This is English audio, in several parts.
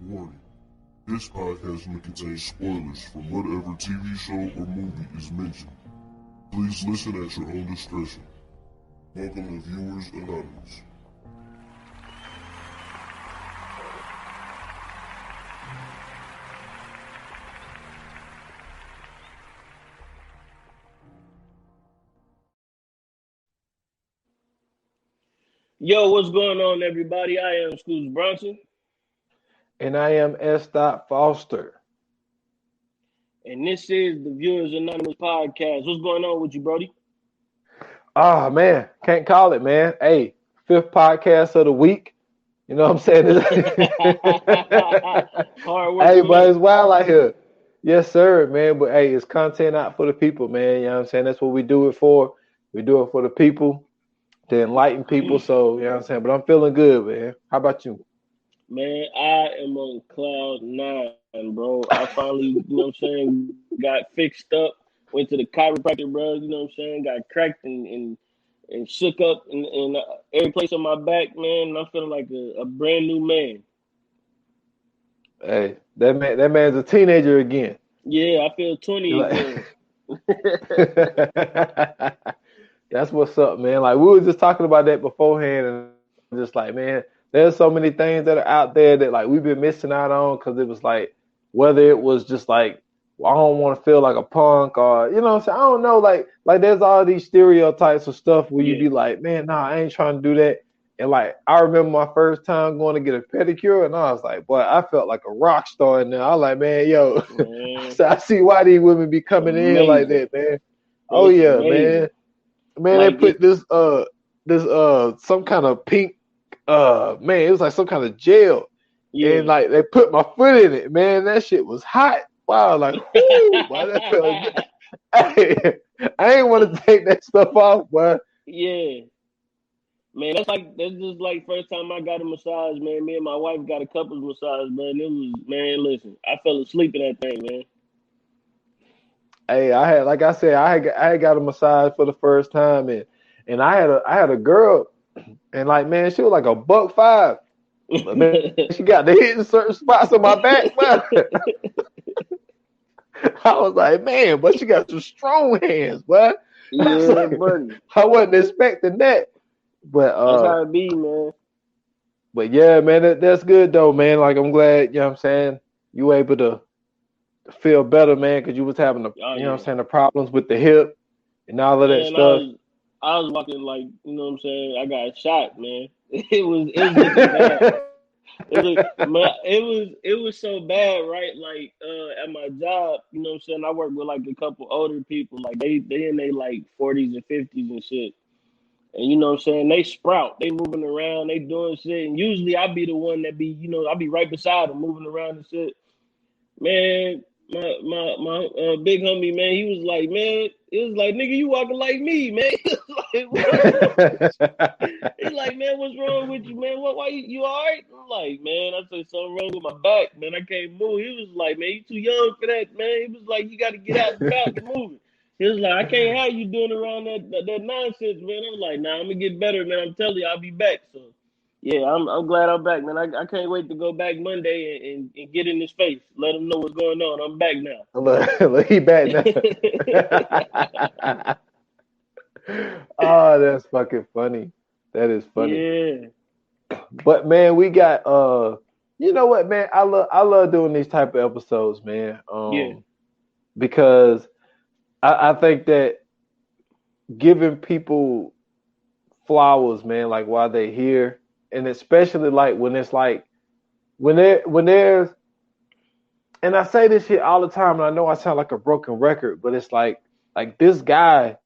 Warning. This podcast may contain spoilers from whatever TV show or movie is mentioned. Please listen at your own discretion. Welcome to Viewers Anonymous. Yo, what's going on, everybody? I am Scoots Bronson. And I am S. Foster. And this is the Viewers Anonymous podcast. What's going on with you, Brody? Ah, man. Can't call it, man. Hey, 5th podcast of the week. You know what I'm saying? Hard work. Hey, but it's wild out here. Yes, sir, man. But, hey, it's content out for the people, man. You know what I'm saying? That's what we do it for. We do it for the people, to enlighten people. So, you know what I'm saying? But I'm feeling good, man. How about you? Man, I am on cloud 9, bro. I finally, you know what I'm saying, got fixed up, went to the chiropractor, bro, you know what I'm saying, got cracked and shook up in every place on my back, man, and I'm feeling like a brand new man. Hey, that man's a teenager again. Yeah, I feel 20 again. That's what's up, man. Like, we were just talking about that beforehand, and just like, man, there's so many things that are out there that like we've been missing out on because it was like, whether it was just like, well, I don't want to feel like a punk, or, you know what I'm saying? I don't know, like there's all these stereotypes of stuff where you be like, man, nah, I ain't trying to do that. And like, I remember my first time going to get a pedicure, and I was like, boy, I felt like a rock star in there. I was like, man, yo, so I see why these women be coming in like that, man. Oh yeah, man. Man, like, they put this some kind of pink, man, it was like some kind of gel. Yeah. And like they put my foot in it, man. That shit was hot. Wow, like, whoo, boy, that felt good. Hey, I ain't want to take that stuff off, boy. Yeah. Man, that's just like first time I got a massage, man. Me and my wife got a couples massage, man. It was, man, listen, I fell asleep in that thing, man. Hey, I had got a massage for the first time, and I had a girl, and like, man, she was like $1.05. But man, she got the hitting certain spots on my back, man. I was like, man, but she got some strong hands, but yeah, buddy. I wasn't expecting that. But that's how it be, man. But yeah, man, that's good though, man. Like, I'm glad, you know what I'm saying, you were able to feel better, man, because you was having the, you know what I'm saying, the problems with the hip and all of that stuff. I was walking like, you know what I'm saying, I got shot, man. It was looking bad. It was so bad, right? Like at my job, you know what I'm saying, I work with like a couple older people, like they in their like 40s and 50s and shit. And you know what I'm saying, they sprout, they moving around, they doing shit, and usually I be the one that be, you know, I be right beside them moving around and shit. Man, my big homie, man, he was like, man, it was like, nigga, you walking like me, man. He's like, man, what's wrong with you, man? Why you all right? I'm like, man, I said something wrong with my back, man. I can't move. He was like, man, you too young for that, man. He was like, you got to get out and back and move it. He was like, I can't have you doing around that nonsense, man. I'm like, nah, I'm gonna get better, man. I'm telling you, I'll be back. So yeah, I'm glad I'm back, man. I can't wait to go back Monday and get in his face. Let him know what's going on. I'm back now. Look, he back now. Oh, that's fucking funny. That is funny. Yeah. But man, we got you know what, man? I love doing these type of episodes, man. Because I think that giving people flowers, man, like while they're here, and especially like when it's like when there's, and I say this shit all the time, and I know I sound like a broken record, but it's like this guy,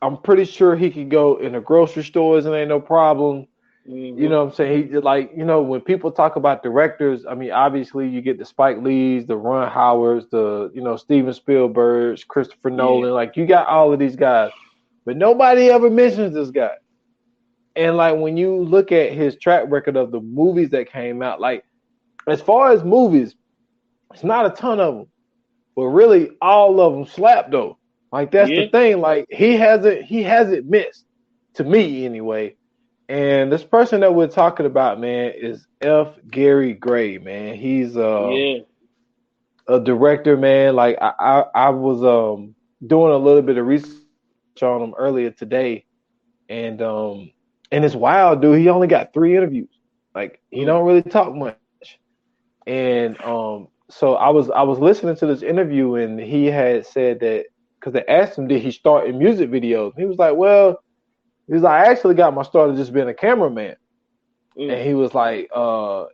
I'm pretty sure he could go in the grocery stores and ain't no problem. Mm-hmm. You know what I'm saying? He, like, you know, when people talk about directors, I mean, obviously you get the Spike Lees, the Ron Howards, the, you know, Steven Spielbergs, Christopher Nolan, like you got all of these guys, but nobody ever mentions this guy. And like when you look at his track record of the movies that came out, like as far as movies, it's not a ton of them, but really all of them slap though. Like that's the thing. Like he hasn't missed, to me anyway. And this person that we're talking about, man, is F. Gary Gray, man. He's Yeah. a director, man. Like I was doing a little bit of research on him earlier today, and it's wild, dude. He only got 3 interviews. Like he don't really talk much. And so I was listening to this interview, and he had said that because they asked him, did he start in music videos? He was like, well, I actually got my start of just being a cameraman. And he was like,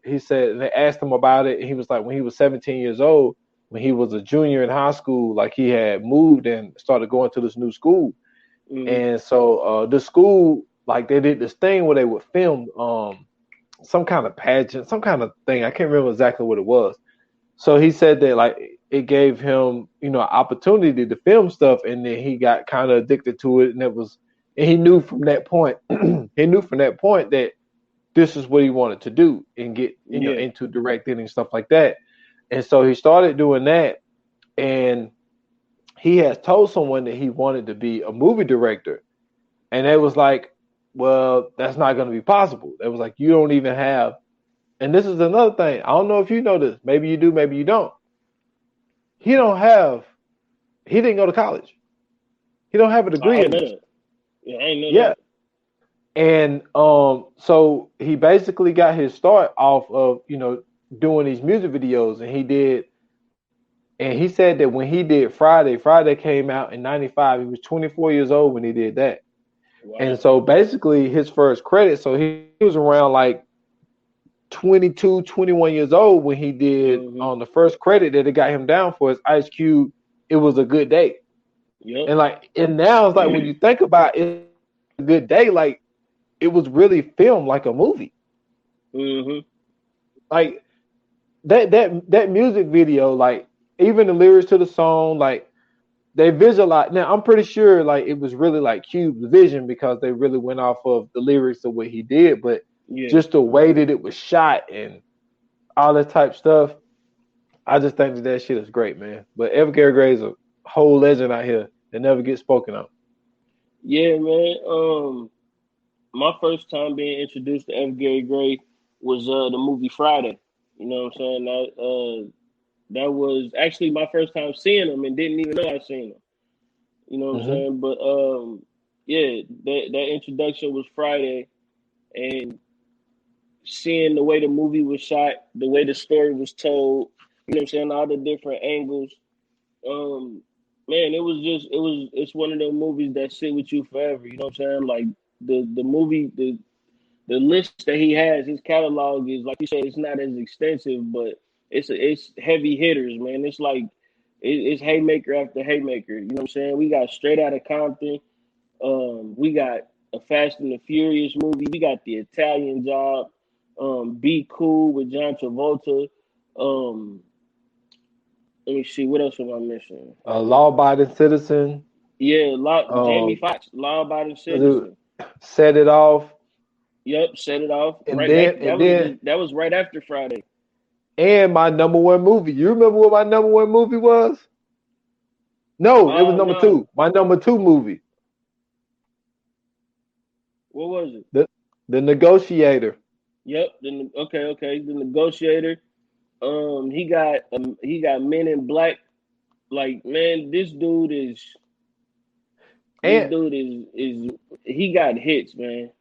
he said, and they asked him about it. And he was like, when he was 17 years old, when he was a junior in high school, like he had moved and started going to this new school. And so the school, like they did this thing where they would film some kind of pageant, some kind of thing. I can't remember exactly what it was. So he said that like it gave him, an opportunity to film stuff, and then he got kind of addicted to it, and he knew from that point, that this is what he wanted to do and get into directing and stuff like that. And so he started doing that, and he has told someone that he wanted to be a movie director, and it was like, well, that's not going to be possible. It was like, you don't even have, and this is another thing. I don't know if you know this. Maybe you do, maybe you don't. He didn't go to college. He don't have a degree in this. Yeah, I ain't know that. And so he basically got his start off of, doing these music videos, and he said that when he did Friday came out in 95. He was 24 years old when he did that. Wow. And so basically his first credit, so he was around like 22, 21 years old when he did on the first credit that it got him down for his Ice Cube, It Was a Good Day. Yep. And now it's like when you think about it, a good day, like it was really filmed like a movie. Like that music video, like even the lyrics to the song, like they visualize. Now I'm pretty sure like it was really like Cube's vision because they really went off of the lyrics of what he did, but just the way that it was shot and all that type stuff, I just think that shit is great, man. But F. Gary Gray is a whole legend out here that never gets spoken of. Yeah, man. My first time being introduced to F. Gary Gray was the movie Friday. You know what I'm saying? That was actually my first time seeing him and didn't even know I seen him. You know what I'm saying? But that introduction was Friday, and seeing the way the movie was shot, the way the story was told, you know what I'm saying, all the different angles. Man, it's one of those movies that sit with you forever. You know what I'm saying? Like the movie, the list that he has, his catalog is, like you said, it's not as extensive, but it's heavy hitters, man. It's like it's haymaker after haymaker. You know what I'm saying? We got Straight Outta Compton. We got a Fast and the Furious movie. We got The Italian Job. Be Cool with John Travolta. Let me see, what else am I missing? Law-abiding citizen. Yeah, Jamie Foxx, Law-abiding citizen. Set It Off. Yep, Set It Off. And that was right after Friday. And my number one movie. You remember what my number one movie was? No, it was number two. My number two movie. What was it? The Negotiator. Yep. Okay. The Negotiator. He got Men in Black. Like, man, this dude is he got hits, man.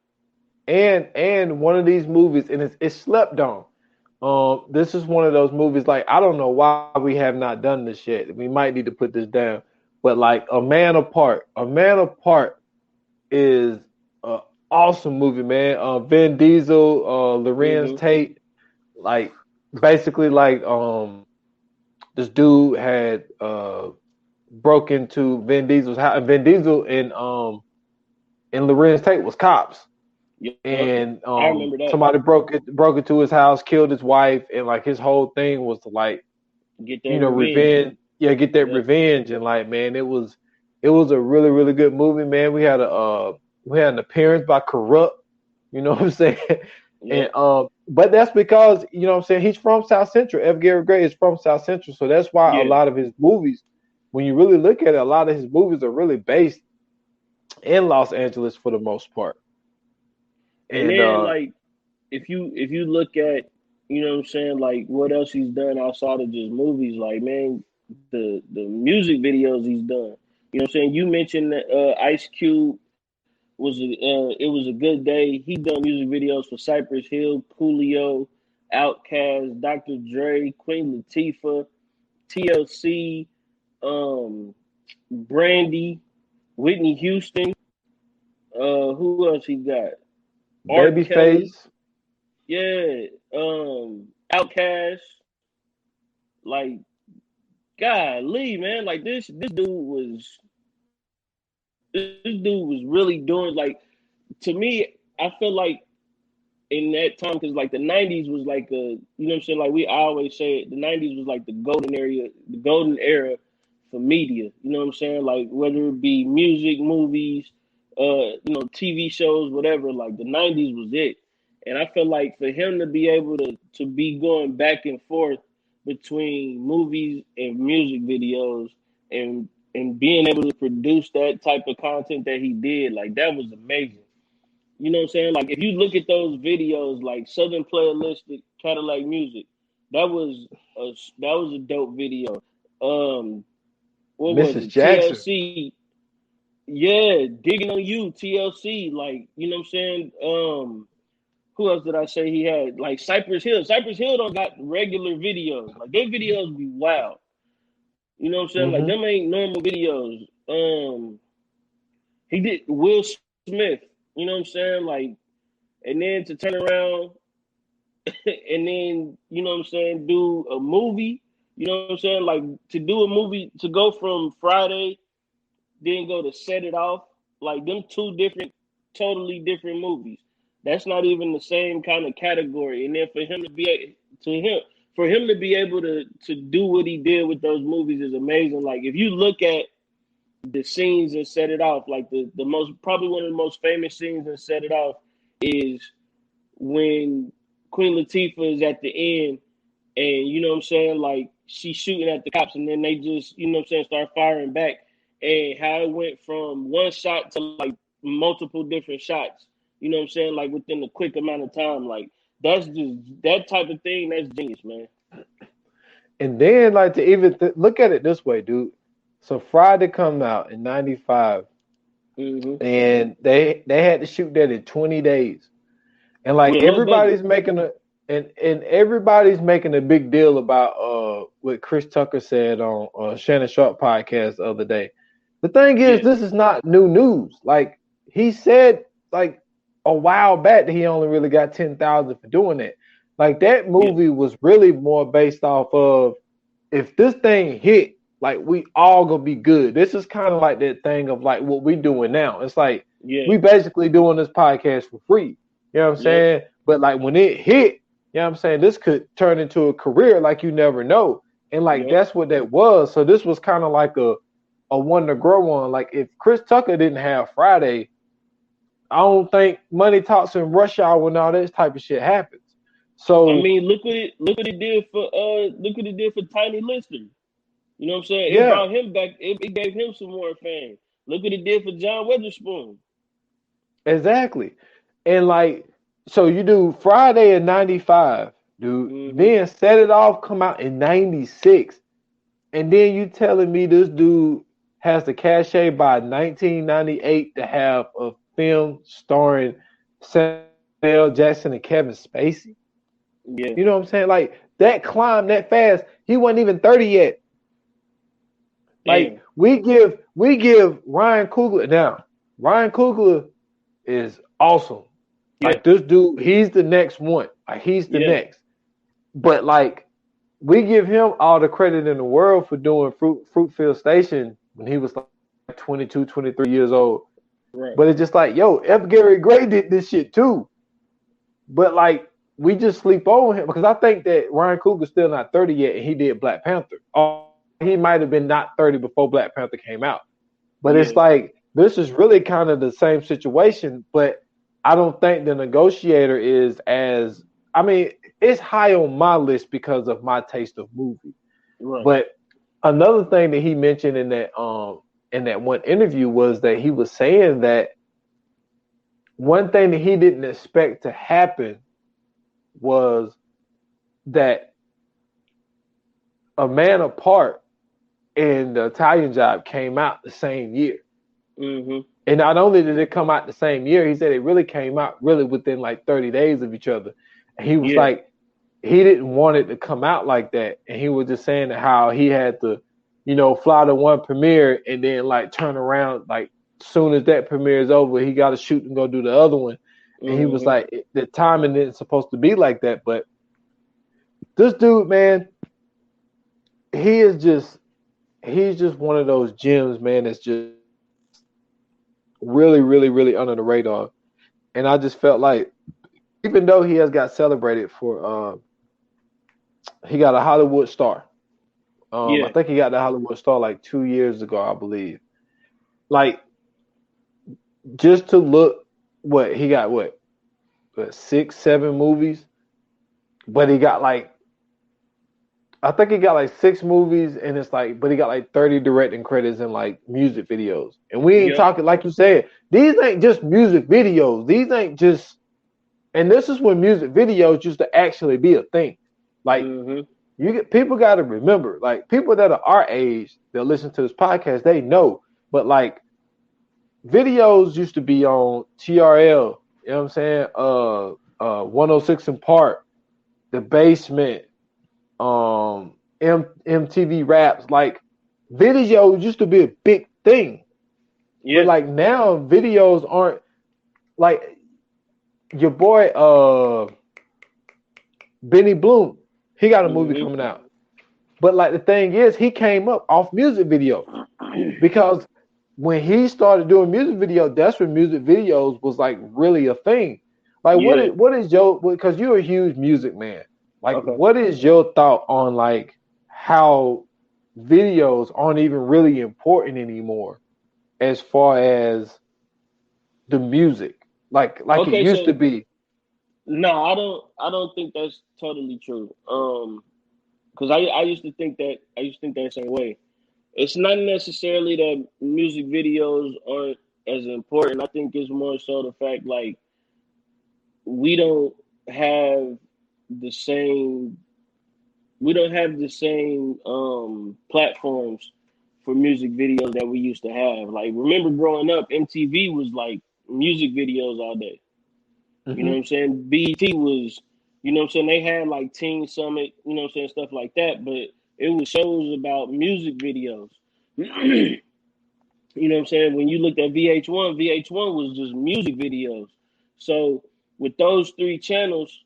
And one of these movies, and it's slept on. This is one of those movies, like, I don't know why we have not done this yet. We might need to put this down. But like A Man Apart is an awesome movie, man. Vin Diesel, Lorenz Tate, like basically like this dude had broke into Vin Diesel's house. And Vin Diesel and Lorenz Tate was cops. Yep. And I remember that. Somebody broke into his house, killed his wife, and like his whole thing was to like get that revenge. Get that revenge. And like, man, it was a really, really good movie, man. We had an appearance by Corrupt, you know what I'm saying? Yeah. And but that's because, you know what I'm saying, he's from South Central. F. Gary Gray is from South Central, so that's why a lot of his movies, when you really look at it, a lot of his movies are really based in Los Angeles for the most part. And And then like if you look at, you know what I'm saying, like what else he's done outside of just movies, like man, the music videos he's done. You know what I'm saying? You mentioned that Ice Cube it was a good day. He done music videos for Cypress Hill, Coolio, Outkast, Dr. Dre, Queen Latifah, TLC, um, Brandy, Whitney Houston. Who else he got? R. Kelly. Babyface. Yeah. Outkast. Like, golly, man. Like this dude was really doing, like, to me, I feel like in that time, because like the 90s was like you know what I'm saying, like we always say it, the 90s was like the golden era for media, you know what I'm saying, like whether it be music, movies, you know, TV shows, whatever, like the 90s was it. And I feel like for him to be able to be going back and forth between movies and music videos, and being able to produce that type of content that he did, like that was amazing. You know what I'm saying? Like if you look at those videos, like Southern Playalistic Cadillac Music, that was a dope video. Um, what was Mrs. it? Jackson. TLC, yeah, digging on you, TLC. Like you know what I'm saying? Who else did I say he had? Like Cypress Hill. Cypress Hill don't got regular videos. Like their videos be wild. You know what I'm saying? Like Mm-hmm. them ain't normal videos. He did Will Smith. You know what I'm saying? Like, and then to turn around and then, you know what I'm saying, do a movie. You know what I'm saying? Like to do a movie, to go from Friday, then go to Set It Off, like them two different, totally different movies. That's not even the same kind of category. And then for him to be able to do what he did with those movies is amazing. Like if you look at the scenes and Set It Off, like the most, probably one of the most famous scenes in Set It Off is when Queen Latifah is at the end, and you know what I'm saying, like she's shooting at the cops, and then they just, you know what I'm saying, start firing back, and how it went from one shot to like multiple different shots, you know what I'm saying, like within a quick amount of time. Like that's just that type of thing, that's genius, man. And then, like, to even look at it this way, dude. So Friday come out in '95, Mm-hmm. and they had to shoot that in 20 days. And like With a low budget. everybody's making a big deal about what Chris Tucker said on Shannon Sharp podcast the other day. The thing is, Yeah, this is not new news. Like he said, like a while back that he only really got 10,000 for doing that. Like that yeah, movie was really more based off of, if this thing hit, like we all gonna be good. This is kind of like that thing of like what we doing now. It's like yeah, we basically doing this podcast for free. You know what I'm yep, saying? But like when it hit, you know what I'm saying, this could turn into a career like you never know. And like yep, that's what that was. So this was kind of like a one to grow on. Like if Chris Tucker didn't have Friday, I don't think Money Talks and Rush Hour and all this type of shit happens. I So mean, look what it did for Tiny Lister. You know what I'm saying? It yeah, brought him back. It gave him some more fame. Look what it did for John Witherspoon. exactly. And like, so you do Friday in '95, dude. Mm-hmm. Then Set It Off come out in '96, and then you telling me this dude has the cachet by 1998 to have a film starring Samuel L. Jackson and Kevin Spacey. Yeah. You know what I'm saying? Like that climb that fast. He wasn't even 30 yet. Like Damn. we give Ryan Coogler now. Ryan Coogler is awesome. Yeah. Like this dude, he's the next one. Like he's the Yeah. next. But like we give him all the credit in the world for doing Fruitfield Station when he was like 22, 23 years old. Right. But it's just like, yo, F. Gary Gray did this shit too. But like we just sleep over him because I think that Ryan Coogler's still not 30 yet and he did Black Panther. Or he might have been not 30 before Black Panther came out. But Yeah. it's like this is really kind of the same situation, but I don't think the Negotiator is as, I mean, it's high on my list because of my taste of movie. Right. But another thing that he mentioned in that one interview was that he was saying that one thing that he didn't expect to happen was that A Man Apart and The Italian Job came out the same year. Mm-hmm. And not only did it come out the same year, he said it really came out really within like 30 days of each other. And he was like, he didn't want it to come out like that. And he was just saying how he had to, you know, fly to one premiere and then like turn around, like soon as that premiere is over, he got to shoot and go do the other one. And he was like, the timing isn't supposed to be like that. But this dude, man, he's just one of those gems, man, that's just really, really, really under the radar. And I just felt like, even though he has got celebrated for, he got a Hollywood star. I think he got the Hollywood star like 2 years ago, I believe. Like, just to look, he got 6, 7 movies, but he got like, I think he got like 6 movies, and it's like, but he got like 30 directing credits and like music videos. And we ain't talking, like you said, these ain't just music videos. These ain't just, and this is when music videos used to actually be a thing. Like, people got to remember, like people that are our age that listen to this podcast, they know. But like, videos used to be on TRL. You know what I'm saying? 106 in Park, The Basement, MTV Raps. Like, videos used to be a big thing. But like now, videos aren't like your boy Benny Bloom. He got a movie coming out. But like the thing is, he came up off music video because when he started doing music videos, that's when music videos was like really a thing. Like, what is your, because you're a huge music man. Like, what is your thought on like how videos aren't even really important anymore as far as the music, like it used to be? No, I don't think that's totally true. Because I used to think that same way. It's not necessarily that music videos aren't as important. I think it's more so the fact like we don't have the same platforms for music videos that we used to have. Like, remember growing up, MTV was like music videos all day. You know what I'm saying? BET was, you know what I'm saying, they had like Teen Summit, you know what I'm saying, stuff like that, but it was shows about music videos. You know what I'm saying? When you looked at VH1 was just music videos. So with those 3 channels,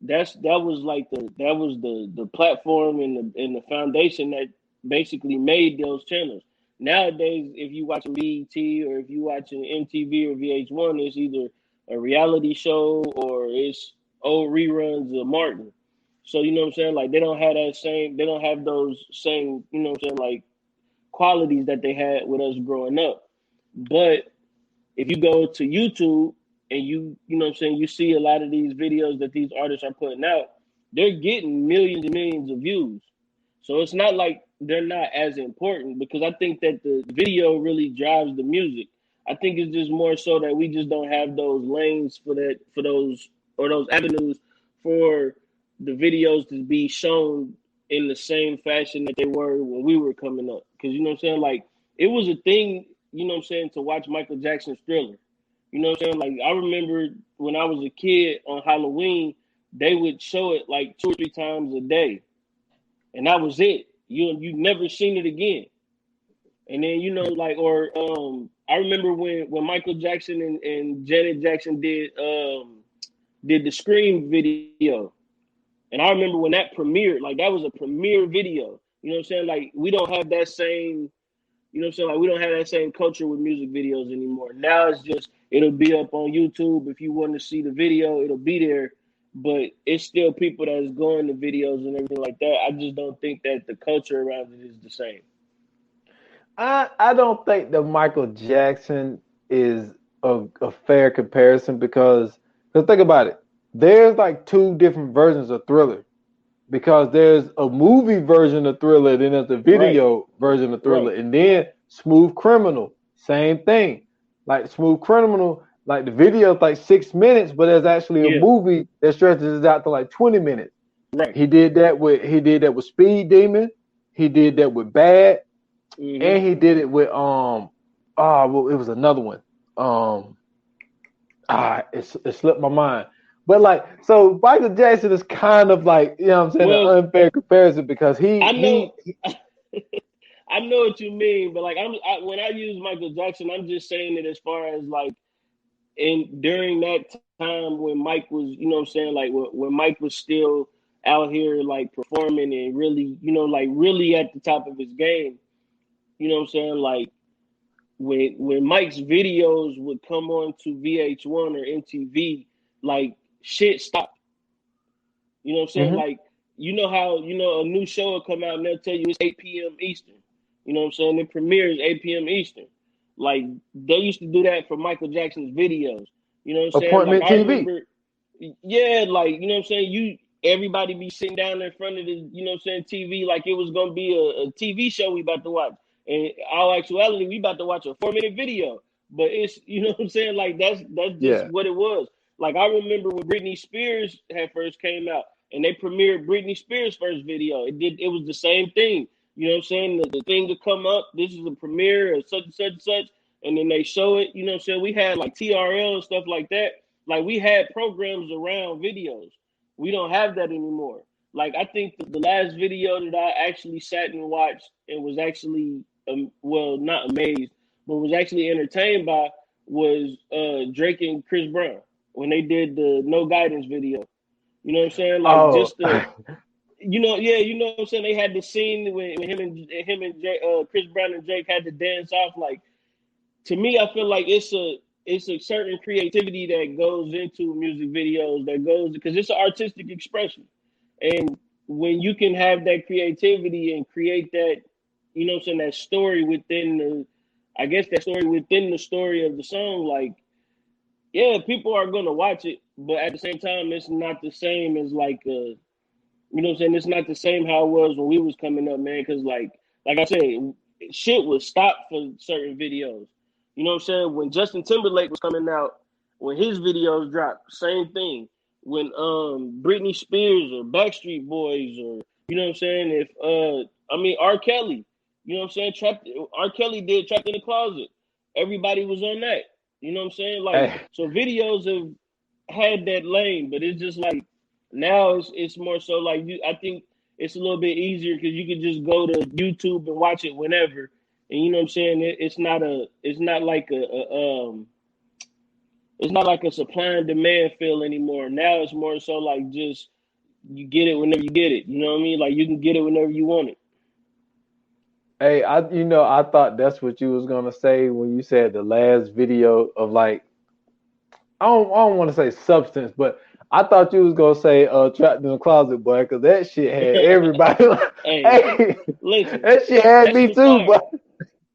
that was the platform and the foundation that basically made those channels. Nowadays, if you watching BET or if you watching MTV or VH1, it's either a reality show or it's old reruns of Martin. So you know what I'm saying? Like, they don't have those same, you know what I'm saying, like qualities that they had with us growing up. But if you go to YouTube and you know what I'm saying, you see a lot of these videos that these artists are putting out, they're getting millions and millions of views. So it's not like they're not as important, because I think that the video really drives the music. I think it's just more so that we just don't have those lanes for those avenues for the videos to be shown in the same fashion that they were when we were coming up. Because, you know what I'm saying, like, it was a thing, you know what I'm saying, to watch Michael Jackson's Thriller. You know what I'm saying? Like, I remember when I was a kid on Halloween, they would show it like 2 or 3 times a day. And that was it. You never seen it again. And then, you know, like, or I remember when Michael Jackson and Janet Jackson did the Scream video. And I remember when that premiered, like, that was a premiere video. You know what I'm saying? Like, we don't have that same, you know what I'm saying? Like, we don't have that same culture with music videos anymore. Now it's just, it'll be up on YouTube. If you want to see the video, it'll be there. But it's still people that's going to videos and everything like that. I just don't think that the culture around it is the same. I don't think that Michael Jackson is a fair comparison because think about it. There's like 2 different versions of Thriller, because there's a movie version of Thriller, then there's a video version of Thriller, and then Smooth Criminal, same thing. Like, Smooth Criminal, like the video is like 6 minutes, but there's actually a Yeah, movie that stretches it out to like 20 minutes. right. He did that with Speed Demon. He did that with Bad, and he did it with well, it was another one. It slipped my mind. But like, so Michael Jackson is kind of like, you know what I'm saying, Well, an unfair comparison because I know, he I know what you mean, but like when I use Michael Jackson, I'm just saying it as far as like during that time when Mike was, you know what I'm saying, like when Mike was still out here like performing and really, you know, like really at the top of his game, you know what I'm saying, like when Mike's videos would come on to VH1 or MTV, like shit stopped. You know what I'm saying? Mhm. Like, you know how, you know, a new show will come out and they'll tell you it's 8 p.m. Eastern. You know what I'm saying? It premieres 8 p.m. Eastern. Like, they used to do that for Michael Jackson's videos. You know what I'm saying? Like, Appointment I TV. remember, yeah, like, you know what I'm saying? Everybody be sitting down in front of the, you know what I'm saying, TV like it was going to be a TV show we about to watch. And all actuality, we about to watch a 4-minute video. But it's, you know what I'm saying? Like, that's just Yeah. what it was. Like, I remember when Britney Spears had first came out and they premiered Britney Spears' first video. It was the same thing. You know what I'm saying? The thing to come up, this is a premiere of such and such and such, and then they show it, you know what I'm saying? We had like TRL and stuff like that. Like, we had programs around videos. We don't have that anymore. Like, I think the last video that I actually sat and watched and was actually, well, not amazed, but was actually entertained by was Drake and Chris Brown when they did the No Guidance video. You know what I'm saying? Like, Oh, just the, yeah, you know what I'm saying? They had the scene when him and Chris Brown and Drake had to dance off. Like, to me, I feel like it's a certain creativity that goes into music videos that goes because it's an artistic expression. And when you can have that creativity and create that, you know what I'm saying, that story within that story within the story of the song, like, yeah, people are gonna watch it, but at the same time, it's not the same as like you know what I'm saying? It's not the same how it was when we was coming up, man. Because like I said, shit was stopped for certain videos. You know what I'm saying? When Justin Timberlake was coming out, when his videos dropped, same thing. When Britney Spears or Backstreet Boys or you know what I'm saying? If R. Kelly, you know what I'm saying? R. Kelly did Trapped in the Closet. Everybody was on that. You know what I'm saying? Like hey, so, videos have had that lane, but it's just like now it's more so like I think it's a little bit easier because you can just go to YouTube and watch it whenever, and you know what I'm saying. It's not like it's not like a supply and demand feel anymore. Now it's more so like just you get it whenever you get it. You know what I mean? Like you can get it whenever you want it. hey, I thought that's what you was gonna say when you said the last video of like I don't want to say substance, but I thought you was gonna say trapped in the closet, boy, because that shit had everybody. Hey, Hey, listen, that shit had that shit me was too, boy. fire.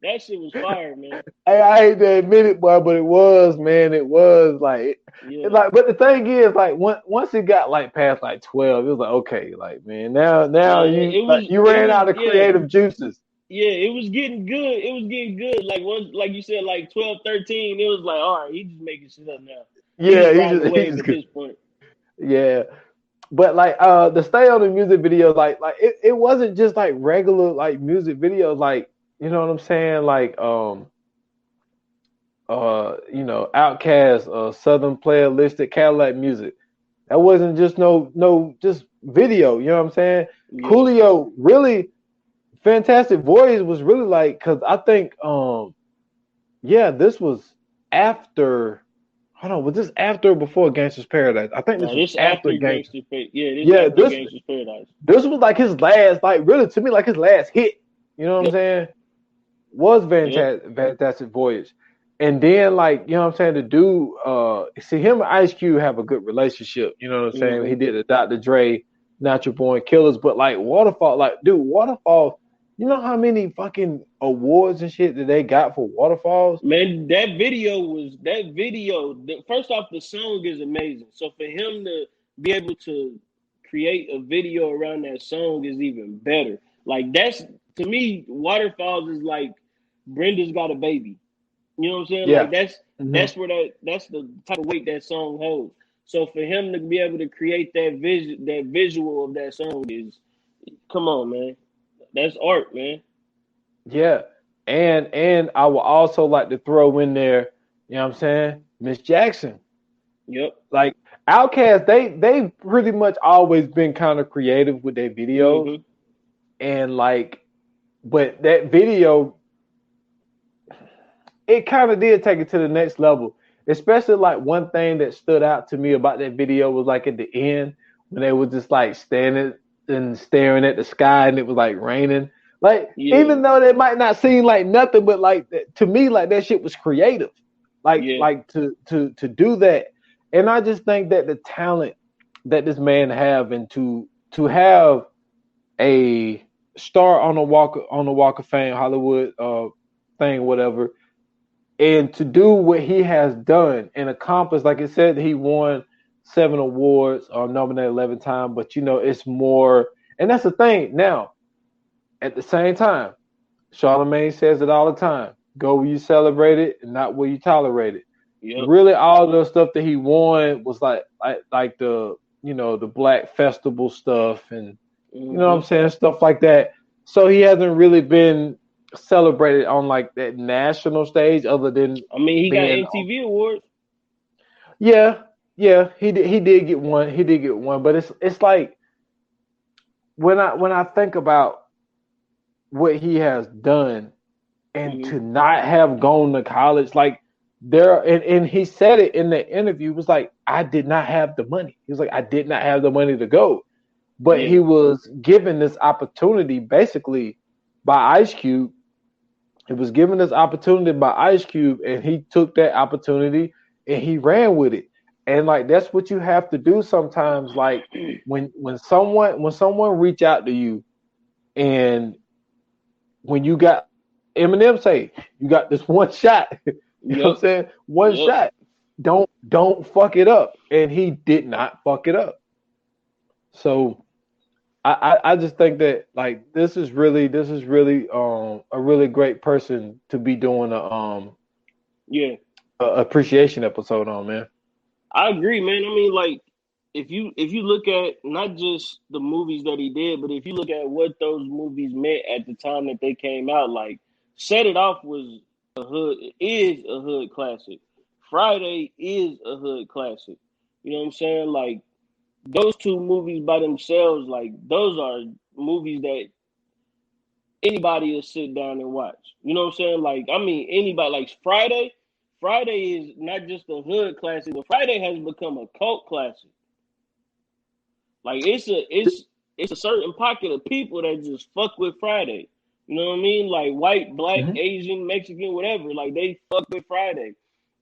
That shit was fire, man. Hey, I hate to admit it, boy, but it was, man. It was like, Yeah, but the thing is, like, once it got like past like 12, it was like, okay, like, man, now man. you like you ran out of Yeah. creative juices. Yeah, it was getting good. It was getting good. Like once, like you said, like 12, 13, it was like, all right, he just making shit up now. He Yeah, just riding the he wave just at this point. yeah. But like the stay on the music video, like it wasn't just like regular like music videos, like you know what I'm saying, like Outkast, Southern Player Listed, Cadillac Music. That wasn't just no just video, you know what I'm saying? Yeah, Coolio really Fantastic Voyage was really like because I think this was after hold on, was this after or before Gangsta's Paradise? I think this no, was this after after Gangsta. Gangster's Paradise. Yeah, this Yeah, after this Gangster's Paradise. this was like his last, like really to me, like his last hit. You know what I'm Yep, saying? Was yep. Fantastic Voyage. And then like, you know what I'm saying, the dude, see him and Ice Cube have a good relationship. You know what I'm saying? Hmm. He did the Dr. Dre, Natural Born Killers, but like Waterfall, like dude, Waterfall, you know how many fucking awards and shit that they got for Waterfalls? Man, that video. First off, the song is amazing. So for him to be able to create a video around that song is even better. Like that's to me, Waterfalls is like Brenda's Got a Baby. You know what I'm saying? Yeah. Like Mhm. that's the type of weight that song holds. So for him to be able to create that visual of that song is, come on, man, that's art, man. Yeah. And I would also like to throw in there, you know what I'm saying? Miss Jackson. Yep. Like Outkast, they pretty much always been kind of creative with their videos. Mhm. And like, but that video, it kind of did take it to the next level. Especially like one thing that stood out to me about that video was like at the end when they were just like standing and staring at the sky and it was like raining. Like Yeah. even though that might not seem like nothing, but like to me, like that shit was creative. Yeah. Like to do that, and I just think that the talent that this man have and to have a star on the Walk of Fame Hollywood thing whatever, and to do what he has done and accomplished, like I said, he won 7 awards or nominated 11 times, but you know it's more, and that's the thing. Now, at the same time, Charlemagne says it all the time: go where you celebrate it, and not where you tolerate it. Yep. Really, all the stuff that he won was like the the Black Festival stuff, and you know what I'm Mhm. saying, stuff like that. So he hasn't really been celebrated on like that national stage, other than I mean, he got being MTV awards. yeah, yeah. He did get one. He did get one, but it's like when I think about what he has done and Mhm. to not have gone to college, like there, and he said it in the interview, it was like, I did not have the money. He was like, I did not have the money to go. But he Yeah. was given this opportunity basically by Ice Cube. He was given this opportunity by Ice Cube, and he took that opportunity and he ran with it. And like that's what you have to do sometimes. Like when someone reach out to you, and when you got Eminem say you got this one shot, you know what I'm Yep. saying? One Yep. shot. Don't fuck it up. And he did not fuck it up. So I just think that like this is really a really great person to be doing Yeah. a appreciation episode on, man. I agree, man. I mean, like, if you look at not just the movies that he did, but if you look at what those movies meant at the time that they came out, like Set It Off was is a hood classic. Friday is a hood classic. You know what I'm saying? Like those two movies by themselves, like those are movies that anybody will sit down and watch. You know what I'm saying? Like, I mean, anybody like Friday. Friday is not just a hood classic, but Friday has become a cult classic. Like it's a certain pocket of people that just fuck with Friday. You know what I mean? Like white, black, Mhm. Asian, Mexican, whatever. Like they fuck with Friday.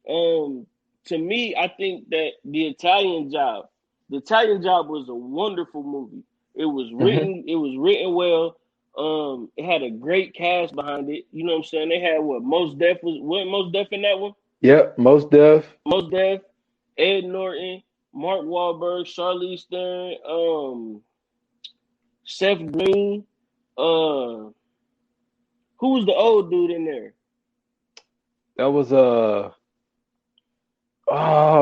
Um, to me, I think that the Italian Job was a wonderful movie. Mhm. It was written well. It had a great cast behind it. You know what I'm saying? They had Most Def in that one? Yep, most deaf. Most Def, Ed Norton, Mark Wahlberg, Charlize Theron, Seth Green. Who was the old dude in there? That was oh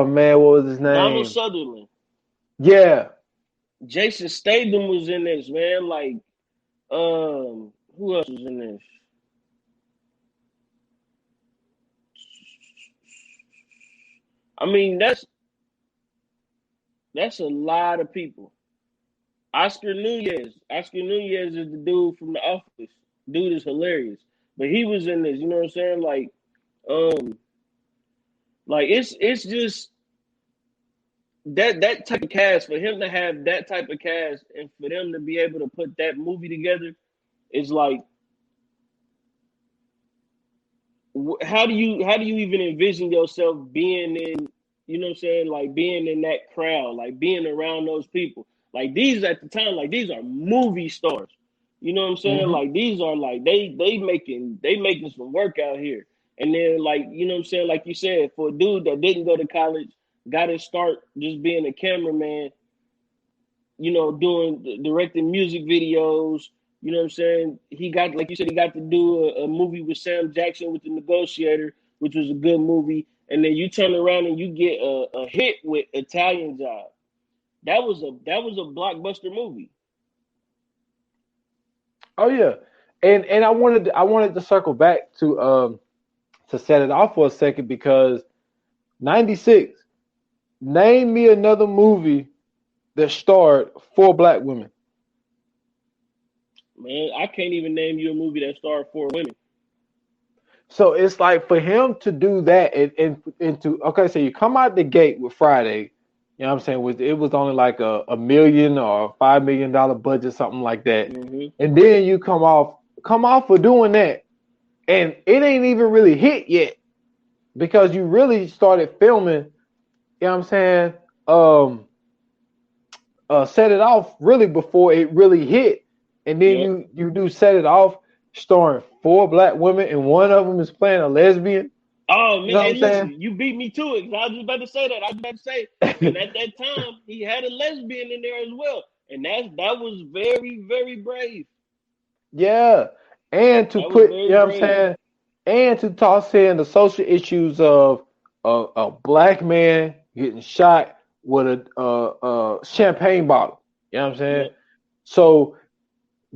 man, what was his Donald name? Sutherland. Yeah, Jason Statham was in this, man. Like, who else was in this? I mean, that's a lot of people. Oscar Nunez. Oscar Nunez is the dude from The Office. Dude is hilarious, but he was in this. You know what I'm saying? Um, it's just that type of cast for him to have that type of cast and for them to be able to put that movie together is like how do you even envision yourself being in, you know what I'm saying, like being in that crowd, like being around those people, like these at the time, like these are movie stars, you know what I'm saying, hmm like these are like they making some work out here. And then, like, you know what I'm saying, like you said, for a dude that didn't go to college, got his start just being a cameraman, doing directing music videos. You know what I'm saying? He got, like you said, he got to do a movie with Sam Jackson with The Negotiator, which was a good movie. and then you turn around and you get a hit with Italian Job. That was a blockbuster movie. Oh yeah, and I wanted to circle back to set it off for a second because 96. Name me another movie that starred 4 black women. Man, I can't even name you a movie that starred 4 women. So it's like for him to do that and to okay, so you come out the gate with Friday, you know what I'm saying? It was only like a million or $5 million budget, something like that. Mm-hmm. And then you come off for doing that, and it ain't even really hit yet because you really started filming, you know what I'm saying? Set it off really before it really hit. And then Yep. you do set it off starring 4 black women and one of them is playing a lesbian. Oh You man, know hey, what I'm listen, you beat me to it. 'Cause I was just about to say that. I was about to say, and saying? at that time, he had a lesbian in there as well, and that was very, very brave. Yeah. And to That was put, you very know what I'm brave. saying? And to toss in the social issues of a black man getting shot with a champagne bottle. You know what I'm saying? Yep. So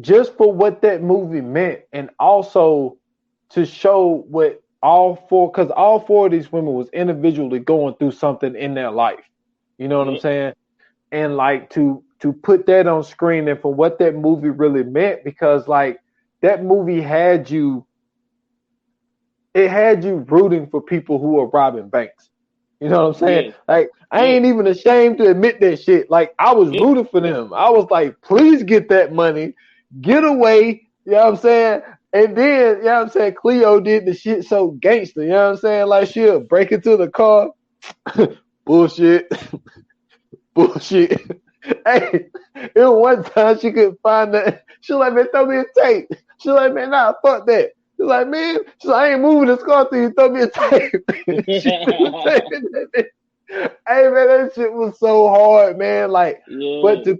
just for what that movie meant, and also to show what because all 4 of these women was individually going through something in their life. You know what I'm Yep. saying? And like to put that on screen and for what that movie really meant, because like that movie had you rooting for people who are robbing banks. You know what I'm saying? Yeah. Like I Yep. ain't even ashamed to admit that shit. Like I was Yep. rooting for them. I was like, please get that money, get away. You know what I'm saying? And then, you know what I'm saying, Cleo did the shit so gangster. You know what I'm saying? Like she'll break into the car. Bullshit. Bullshit. Hey, it was one time she couldn't find that. She was like, man, throw me a tape. She was like, man, nah, fuck that. She's like, man, she's like, I ain't moving this car till you throw me a tape. She put the tape in that. Hey man, that shit was so hard, man. Like, but Yeah. to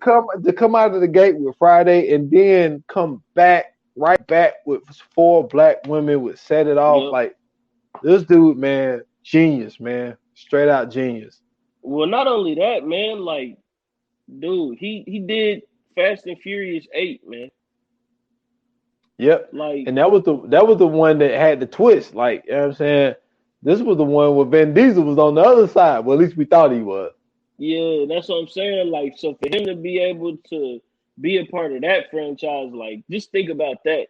come out of the gate with Friday and then come back right back with 4 black women with set it off. Yep. Like this dude, man, genius, man, straight out genius. Well, not only that, man. Like, dude, he did Fast and Furious 8, man. Yep. Like, And that was the one that had the twist. Like, you know what I'm saying? This was the one where Vin Diesel was on the other side. Well, at least we thought he was. yeah, that's what I'm saying. Like, so for him to be able to be a part of that franchise, like, just think about that.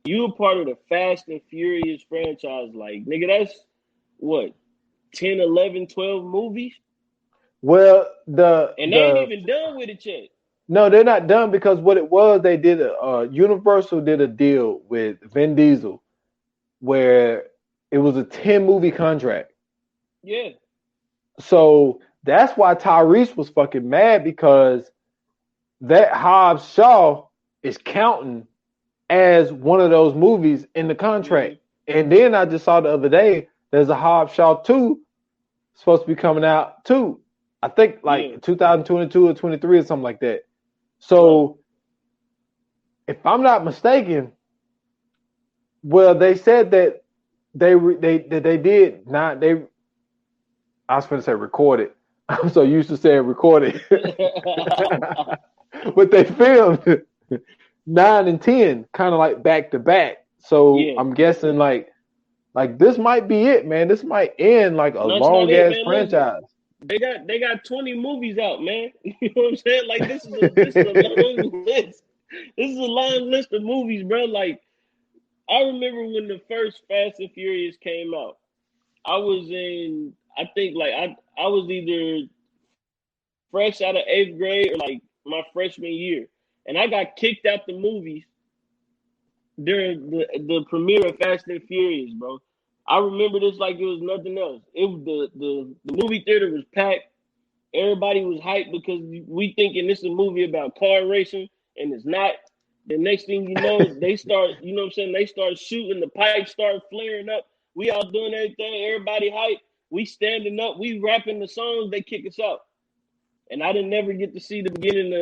You a part of the Fast and Furious franchise, like, nigga, that's what, 10, 11, 12 movies? Well, the And they ain't the even done with it yet. no, they're not done because what it was, they did Universal did a deal with Vin Diesel where it was a 10 movie contract. Yeah. So that's why Tyrese was fucking mad because that Hobbs Shaw is counting as one of those movies in the contract. Mm-hmm. And then I just saw the other day there's a Hobbs Shaw 2 supposed to be coming out too. I think like 2022 or 23 or something like that. So if I'm not mistaken, well, they said that they did not they. I was going to say recorded. I'm so used to saying recorded, but they filmed 9 and 10 kind of like back to back. So Yeah. I'm guessing like this might be it, man. This might end like a No, it's not long it, ass man. Listen, franchise. they got 20 movies out, man. You know what I'm saying? Like this is a long list. This is a long list of movies, bro. Like I remember when the first Fast and Furious came out. I think like I was either fresh out of 8th grade or like my freshman year. And I got kicked out the movies during the premiere of Fast and Furious, bro. I remember this like it was nothing else. It was the movie theater was packed. Everybody was hyped because we thinking this is a movie about car racing, and it's not. The next thing you know, they start, you know what I'm saying? They start shooting, the pipes start flaring up. We all doing everything, everybody hyped. We standing up, we rapping the songs, they kick us out. And I didn't never get to see the beginning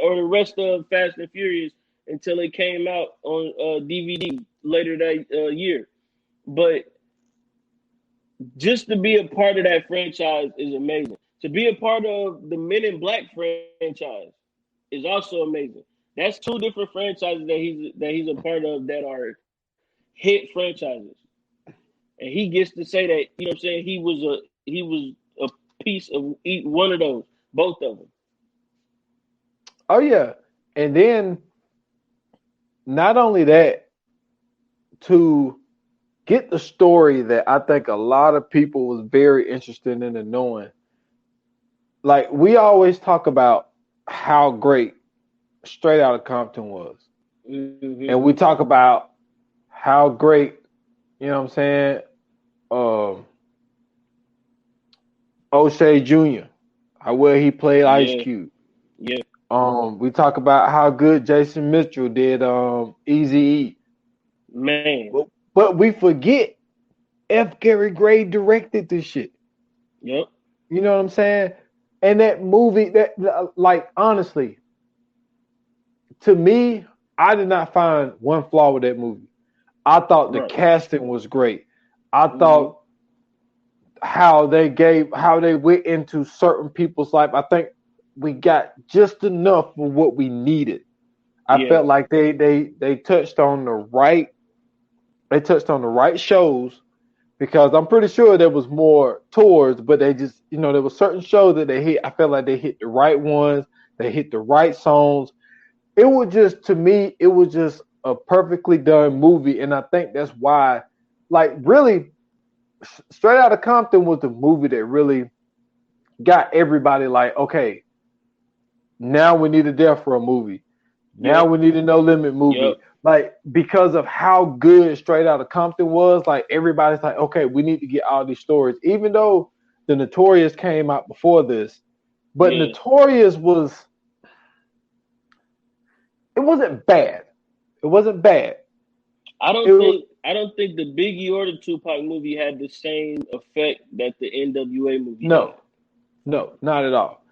or the rest of Fast and Furious until it came out on DVD later that year. But just to be a part of that franchise is amazing. To be a part of the Men in Black franchise is also amazing. That's two different franchises that he's a part of that are hit franchises, and he gets to say that, you know what I'm saying, he was a piece of each one of those, both of them. Oh yeah, and then not only that, to get the story that I think a lot of people was very interested in and knowing. Like we always talk about how great Straight Outta Compton was, and we talk about how great, you know what I'm saying, um, O'Shea Jr., how well he played Ice Yeah, Cube. yeah, We talk about how good Jason Mitchell did Eazy-E. man, But we forget F. Gary Gray directed this shit. yep, You know what I'm saying? And that movie, that like honestly, to me, I did not find one flaw with that movie. I thought the right, casting was great. I thought how they went into certain people's life. I think we got just enough for what we needed. I yeah, felt like they touched on the right shows, because I'm pretty sure there was more tours, but they just, there were certain shows that they hit. I felt like they hit the right ones, they hit the right songs. It was just, to me, it was just a perfectly done movie, and I think that's why, like, really, Straight Outta Compton was the movie that really got everybody like, okay, now we need a Death Row movie. Now yep, we need a No Limit yep, movie. Like, because of how good Straight Outta Compton was, like, everybody's like, okay, we need to get all these stories. Even though the Notorious came out before this, but yeah. Notorious it wasn't bad. It wasn't bad. I It don't was, think I don't think the Biggie or the Tupac movie had the same effect that the NWA movie no, had. no, not at all.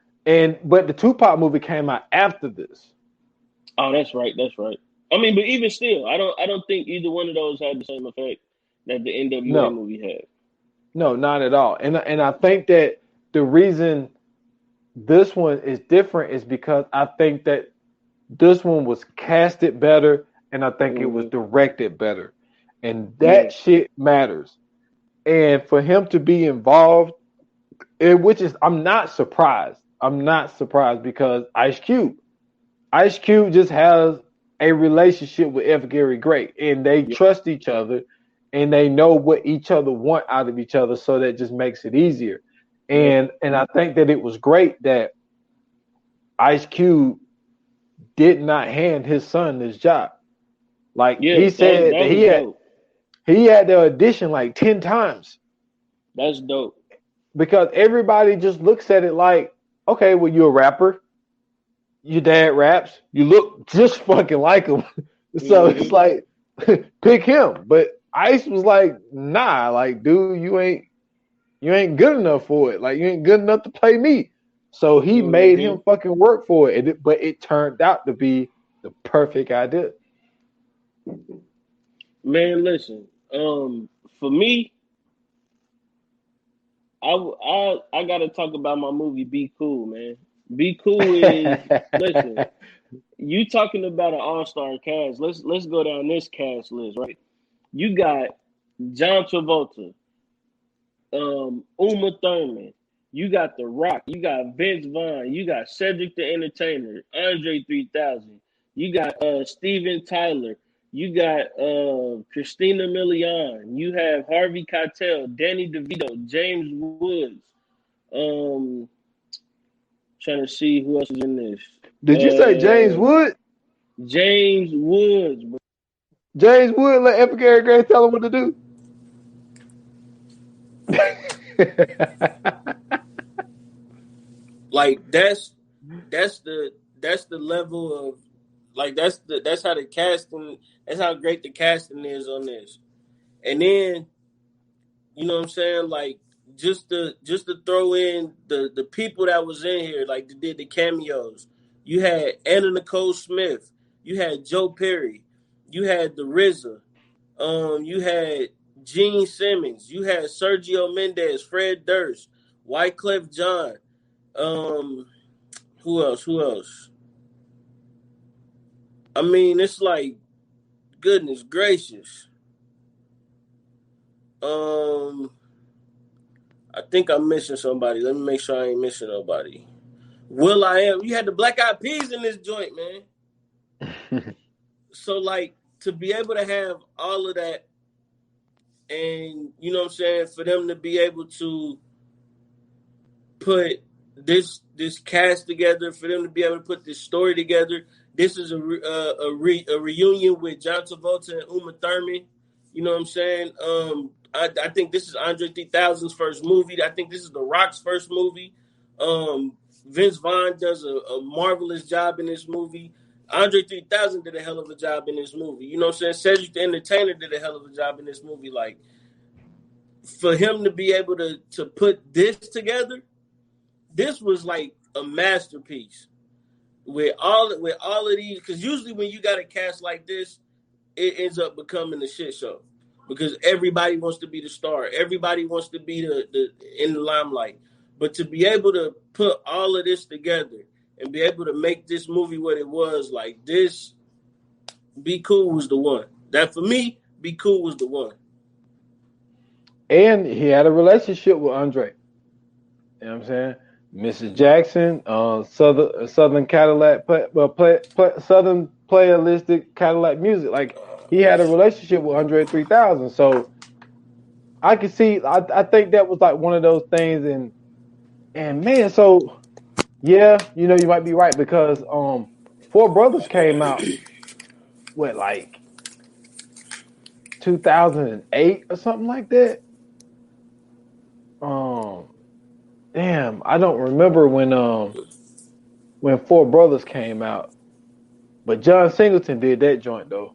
But the Tupac movie came out after this. Oh, that's right, that's right. I mean, but even still, I don't think either one of those had the same effect that the NWA No, movie had. no, not at all. And I think that the reason this one is different is because I think that this one was casted better, and I think it was Hmm. directed better. And Yeah, that shit matters. And for him to be involved, which is, I'm not surprised. I'm not surprised because Ice Cube just has a relationship with F. Gary Gray, and they yeah, trust each other, and they know what each other want out of each other, so that just makes it easier. yeah, And I think that it was great that Ice Cube did not hand his son this job. Like yeah. he That said that that was dope. he had to audition like 10 times, That's dope. because everybody just looks at it like, okay, well, you're a rapper, your dad raps, you look just fucking like him. So it's Hmm. like, pick him. But Ice was like, nah, like, dude, you ain't good enough for it. Like, you ain't good enough to play me. So he made Hmm. him fucking work for it. But it turned out to be the perfect idea. Man, listen. For me, I gotta talk about my movie. Be Cool, man. Be Cool is, listen. You talking about an all-star cast? Let's go down this cast list, right? You got John Travolta, Uma Thurman. You got The Rock. You got Vince Vaughn. You got Cedric the Entertainer, Andre 3000. You got Steven Tyler. You got Christina Milian. You have Harvey Keitel, Danny DeVito, James Woods. Um, Trying to see who else is in this. Did you say James Wood? James Woods, bro. James Wood let Epic Gary Gray tell him what to do? Like that's the level of, like, that's how the casting, that's how great the casting is on this. And then, you know what I'm saying, like, just to throw in the people that was in here, like, that did the cameos. You had Anna Nicole Smith, you had Joe Perry, you had the RZA, you had Gene Simmons. You had Sergio Mendes, Fred Durst, Wyclef Jean. Who else? Who else? I mean, it's like goodness gracious. I think I'm missing somebody. Let me make sure I ain't missing nobody. will.i.am. You had the Black Eyed Peas in this joint, man. So, like, to be able to have all of that, and you know what I'm saying, for them to be able to put this cast together, for them to be able to put this story together. This is a reunion with John Travolta and Uma Thurman. You know what I'm saying? I think this is Andre 3000's first movie. I think this is The Rock's first movie. Vince Vaughn does a marvelous job in this movie. Andre 3000 did a hell of a job in this movie. You know what I'm saying? Cedric the Entertainer did a hell of a job in this movie. Like, for him to be able to put this together, this was like a masterpiece with all of these. Because usually when you got a cast like this, it ends up becoming a shit show because everybody wants to be the star, everybody wants to be the in the limelight. But to be able to put all of this together and be able to make this movie what it was, like this, Be Cool was the one. That for me, Be Cool was the one. And he had a relationship with Andre. You know what I'm saying? Mrs. Jackson, Southern Cadillac, Southern playalistic Cadillac music. Like, he had a relationship with Andre 3000. So I can see. I think that was like one of those things. And man, so yeah, you know, you might be right because Four Brothers came out what, like 2008 or something like that. Damn, I don't remember when Four Brothers came out, but John Singleton did that joint though.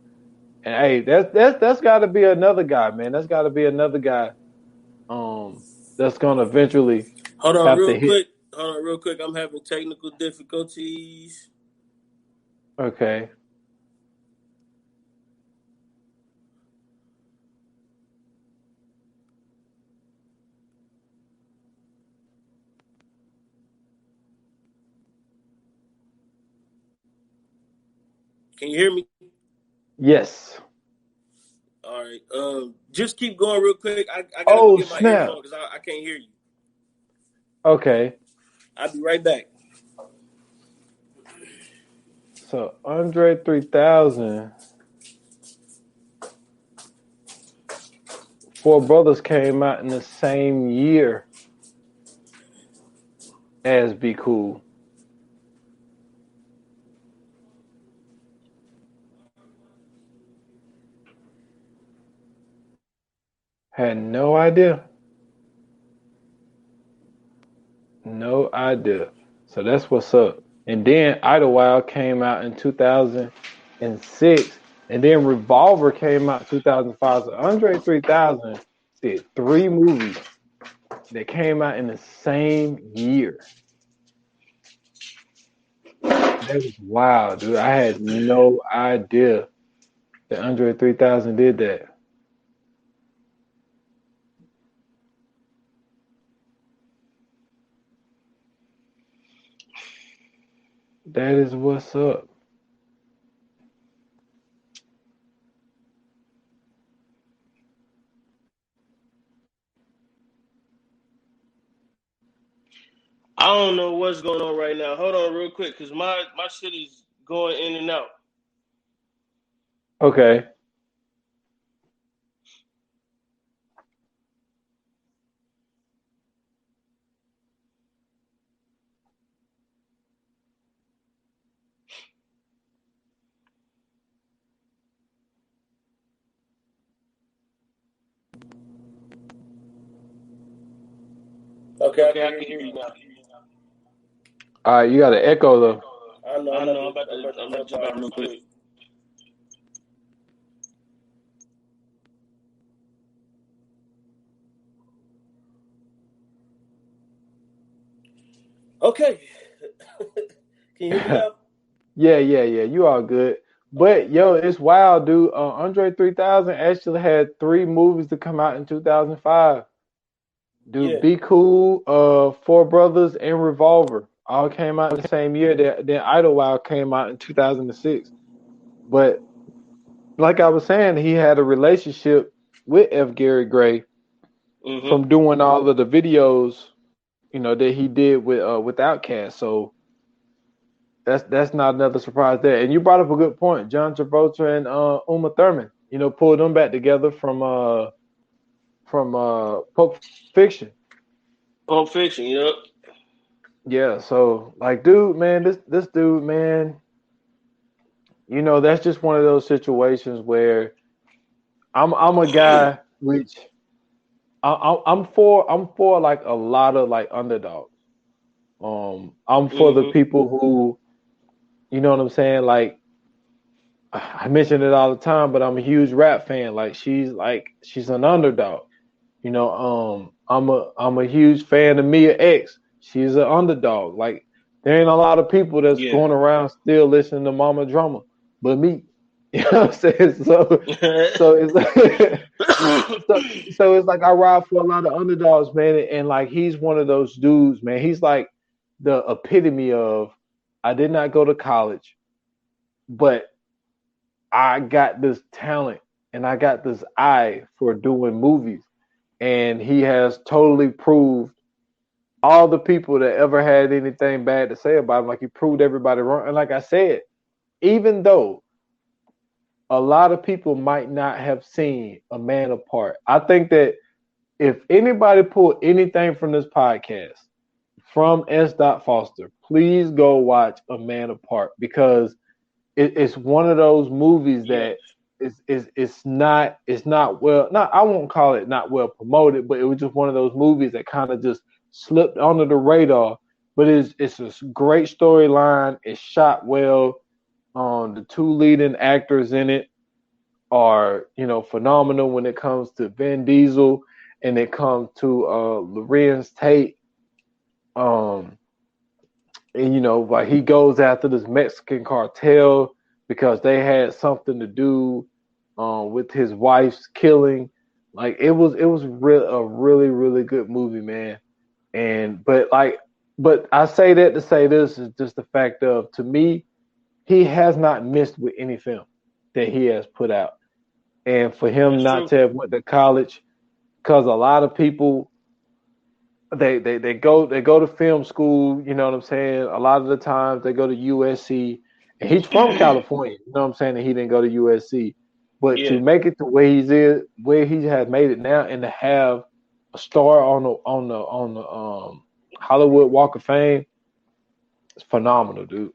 And hey, that's got to be another guy, man. That's got to be another guy. That's gonna eventually Hold on, have real to hit. quick. I'm having technical difficulties. Okay. Can you hear me? Yes. All right. Just keep going real quick. I gotta Oh, go get my snap. earphone because I can't hear you. Okay. I'll be right back. So Andre 3000, Four Brothers came out in the same year as Be Cool. Had no idea. No idea. So that's what's up. And then Idlewild came out in 2006. And then Revolver came out in 2005. So Andre 3000 did 3 movies that came out in the same year. That was wild, dude. I had no idea that Andre 3000 did that. That is what's up. I don't know what's going on right now. Hold on real quick because my shit is going in and out. Okay. Okay, I can hear you now. All right, you got an echo though. I know. I'm about to jump out real quick. Okay. Can you hear me now? Yeah. You all good. But yo, it's wild, dude. Andre 3000 actually had 3 movies to come out in 2005. Dude, Yeah. Be Cool, Four Brothers, and Revolver all came out the same year. Then Idlewild came out in 2006. But like I was saying, he had a relationship with F. Gary Gray Mhm. from doing all of the videos, that he did with Outkast. So that's not another surprise there. And you brought up a good point. John Travolta and Uma Thurman, pulled them back together from Pulp Fiction. Pulp Fiction. Yep. Yeah, so like, dude, man, this dude, man, that's just one of those situations where I'm a guy which I'm for like a lot of like underdogs. I'm for the Mhm. people who, you know what I'm saying, like I mention it all the time, but I'm a huge rap fan. Like she's an underdog. I'm a huge fan of Mia X. She's an underdog. Like there ain't a lot of people that's Yeah. going around still listening to Mama Drama, but me. You know what I'm saying? So it's like so it's like I ride for a lot of underdogs, man, and like he's one of those dudes, man. He's like the epitome of I did not go to college, but I got this talent and I got this eye for doing movies. And he has totally proved all the people that ever had anything bad to say about him. Like he proved everybody wrong. And like I said, even though a lot of people might not have seen A Man Apart, I think that if anybody pulled anything from this podcast from S. Foster, please go watch A Man Apart because it's one of those movies Yes. that it's not well, not I won't call it not well promoted, but it was just one of those movies that kind of just slipped under the radar. But it's a great storyline. It's shot well. The 2 leading actors in it are phenomenal when it comes to Vin Diesel and it comes to Lorenz Tate. Um, and like he goes after this Mexican cartel because they had something to do with his wife's killing. Like a really really good movie, man. And but I say that to say this is just the fact of to me he has not missed with any film that he has put out, and for him That's not true. to have went to college because a lot of people they go to film school, you know what I'm saying? A lot of the times they go to USC and he's from California, you know what I'm saying? And he didn't go to USC. But to Yeah. make it to where he has made it now and to have a star on the Hollywood Walk of Fame, it's phenomenal, dude.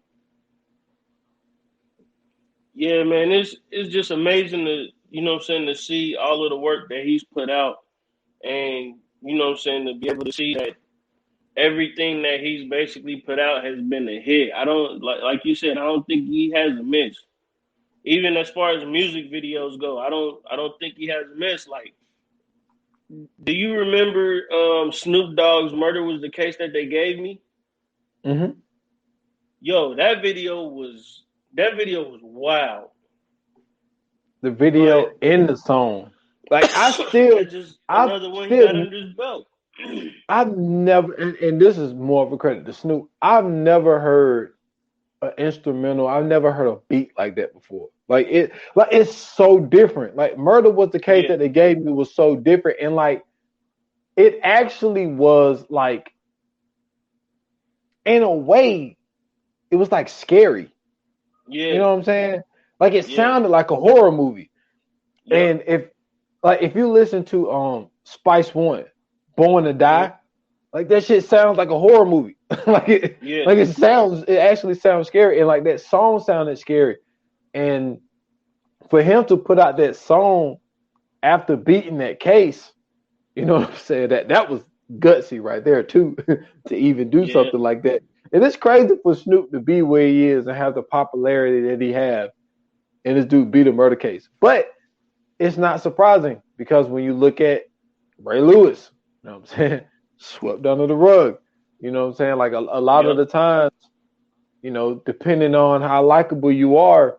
Yeah, man. It's just amazing to what I'm saying to see all of the work that he's put out, and what I'm saying to be able to see that everything that he's basically put out has been a hit. I don't like you said. I don't think he has a miss. Even as far as music videos go, I don't think he has a miss. Like, do you remember Snoop Dogg's "Murder Was the Case That They Gave Me"? Hmm. Yo, that video was wild. The video But in the song, like that's just I've another one he got still, under his belt. I've never, and this is more of a credit to Snoop. I've never heard an instrumental. I've never heard a beat like that before. Like it's so different. Like Murder Was the Case Yeah, That They Gave Me was so different, and like it actually was like in a way, it was like scary. You yeah, know what I'm saying? Like it yeah, sounded like a horror movie. yep, And if you listen to Spice One, Born to mhm, Die, like that shit sounds like a horror movie. like it yeah, like it actually sounds scary, and like that song sounded scary. And for him to put out that song after beating that case, you know what I'm saying? That was gutsy right there too, to even do yeah, something like that. And it's crazy for Snoop to be where he is and have the popularity that he have, and this dude beat a murder case. But it's not surprising because when you look at Ray Lewis, you know what I'm saying, swept under the rug. You know what I'm saying? Like a lot of yep, the times, depending on how likable you are,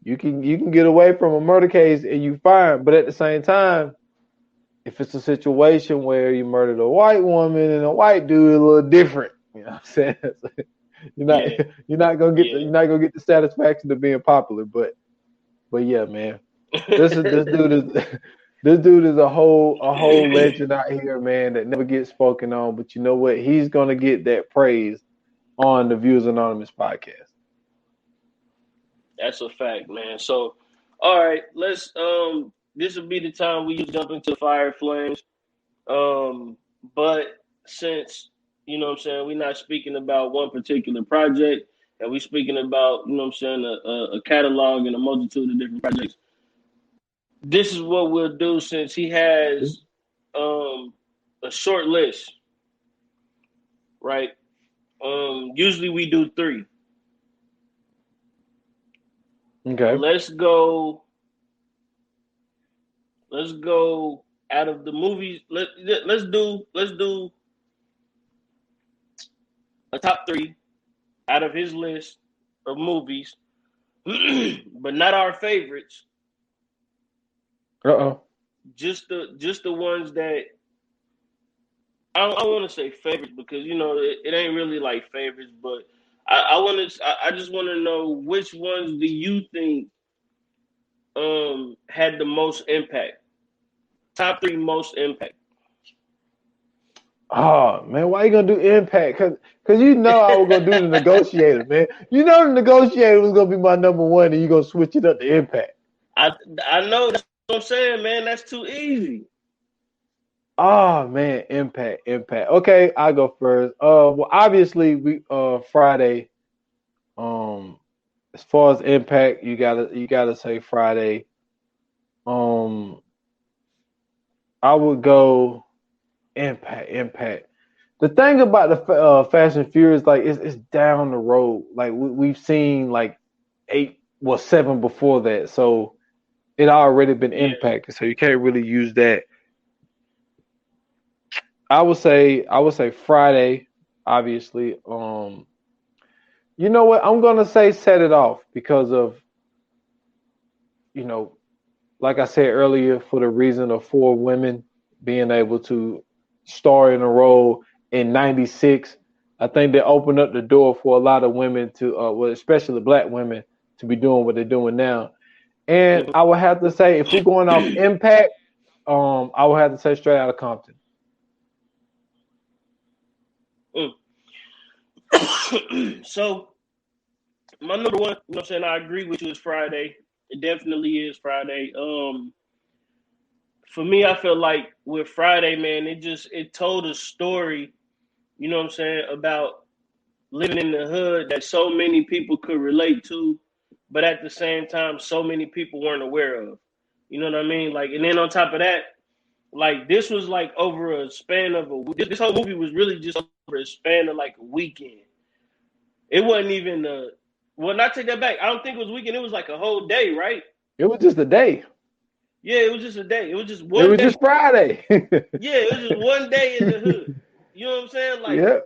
You can get away from a murder case and you fine, but at the same time, if it's a situation where you murdered a white woman and a white dude, a little different. You know what I'm saying? you're not Yeah, you're not gonna get yeah. you're not gonna get the satisfaction of being popular, but yeah, man. This dude is this dude is a whole legend out here, man, that never gets spoken on. But you know what? He's gonna get that praise on the Views Anonymous podcast. That's a fact, man. So, all right, let's this will be the time we jump into Fire Flames. But since you know what I'm saying, we're not speaking about one particular project, and we're speaking about, you know what I'm saying, a catalog and a multitude of different projects. This is what we'll do since he has a short list, right? Usually we do 3. Okay. Let's go out of the movies. Let's do a top 3 out of his list of movies, but not our favorites. Uh-oh. Just the ones that I don't want to say favorites because you know it ain't really like favorites, but I just want to know which ones do you think had the most impact? Top 3 most impact. Oh man, why you gonna do impact? Cause you know I was gonna do the negotiator, man. You know the negotiator was gonna be my number 1, and you gonna switch it up to impact. I know that's what I'm saying, man. That's too easy. Oh man, impact. Okay, I go first. Well, obviously we Friday. As far as impact, you gotta say Friday. I would go impact. The thing about the Fast and Furious, like it's down the road. Like we've seen like 7 before that, so it already been impacted. So you can't really use that. I would say Friday, obviously. You know what? I'm gonna say Set It Off because of, you know, like I said earlier, for the reason of 4 women being able to star in a role in '96. I think they opened up the door for a lot of women to, well, especially black women, to be doing what they're doing now. And I would have to say, if we're going off impact, I would have to say Straight Outta Compton. So my number 1, you know what I'm saying, I agree with you, is Friday. It definitely is Friday. For me, I feel like with Friday, man, it told a story, you know what I'm saying, about living in the hood that so many people could relate to, but at the same time, so many people weren't aware of. You know what I mean? Like, and then on top of that, like this was like over a span of this whole movie was really just over a span of like a weekend. It wasn't even not take that back. I don't think it was a weekend. It was like a whole day, right? It was just a day. Yeah, it was just a day. It was just one. It was just Friday. Yeah, it was just one day in the hood. You know what I'm saying? Like, yeah.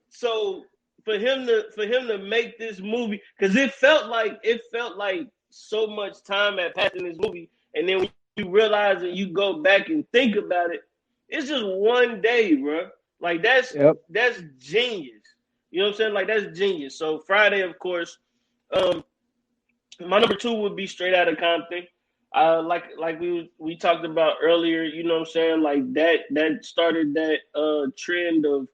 So for him to make this movie, because it felt like so much time had passed in this movie, and then when you realize and you go back and think about it, it's just one day, bro. Like that's genius. You know what I'm saying? Like that's genius. So Friday, of course, my number 2 would be Straight Outta Compton. Like we talked about earlier, you know what I'm saying? Like that started that trend of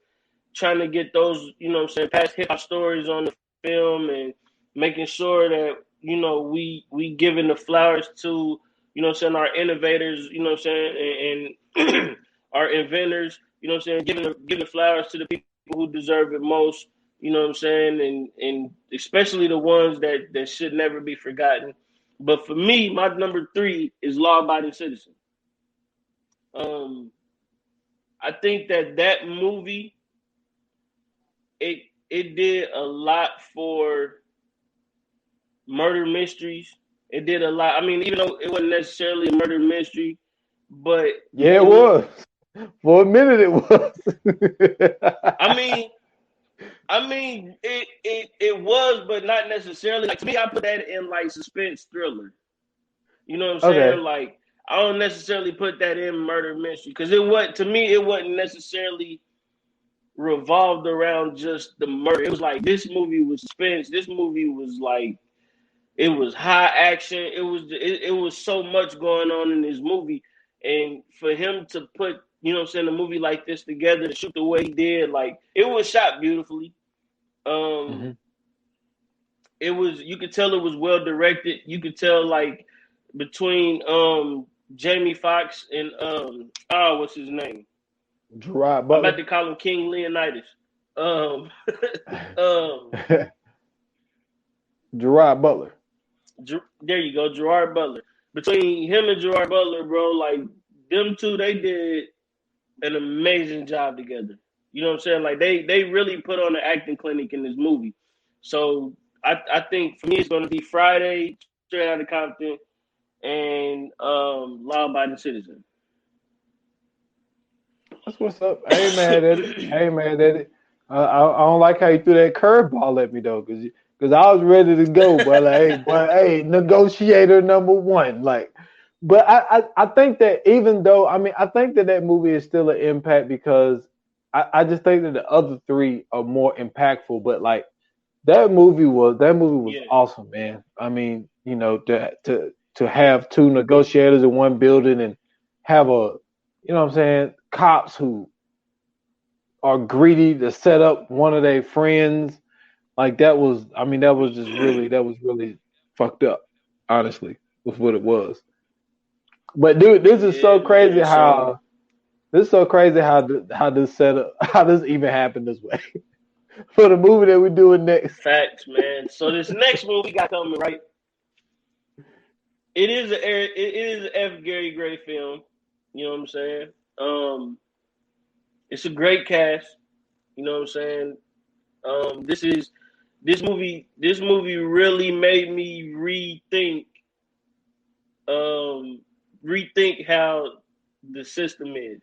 trying to get those, you know what I'm saying, past hip hop stories on the film and making sure that, you know, we giving the flowers to, you know what I'm saying, our innovators, you know what I'm saying, and our inventors, you know what I'm saying, giving the flowers to the people who deserve it most, you know what I'm saying, and especially the ones that should never be forgotten. But for me, my number 3 is Law Abiding Citizen. I think that movie, it did a lot for murder mysteries. It did a lot. I mean, even though it wasn't necessarily a murder mystery, but yeah, it was. For a minute, it was. I mean, I mean, it was, but not necessarily. Like to me, I put that in like suspense thriller. You know what I'm saying? Okay. Like I don't necessarily put that in murder mystery because it was to me it wasn't necessarily revolved around just the murder. It was like this movie was suspense. This movie was like it was high action. It was so much going on in this movie, and for him to put you know what I'm saying a movie like this together to shoot the way he did, like it was shot beautifully. Um, Hmm. it was you could tell it was well directed. You could tell like between Jamie Foxx and what's his name? Gerard I'm about Butler. to call him King Leonidas. Um, um, Gerard Butler. there you go, Gerard Butler. Between him and Gerard Butler, bro, like them two, they did an amazing job together. You know what I'm saying? Like they really put on an acting clinic in this movie. So I think for me it's gonna be Friday, Straight Outta Compton, and Law Abiding Citizen. That's what's up. I ain't mad at it. I ain't mad at it. I don't like how you threw that curveball at me though, because I was ready to go, but like, hey, negotiator number one, like. But I think that even though I think that movie is still an impact because I just think that the other three are more impactful. But like that movie was Yeah, awesome, man. I mean, to have two negotiators in one building and have you know what I'm saying, cops who are greedy to set up one of their friends. Like that was really fucked up, honestly, with what it was. But dude, this is so yeah, crazy man. So how this is so crazy how this setup how this even happened this way for the movie that we're doing next. facts, man. So this next one we got coming, right? It is a F. Gary Gray film. You know what I'm saying? Um, it's a great cast. You know what I'm saying? This is this movie. This movie really made me um, rethink how the system is.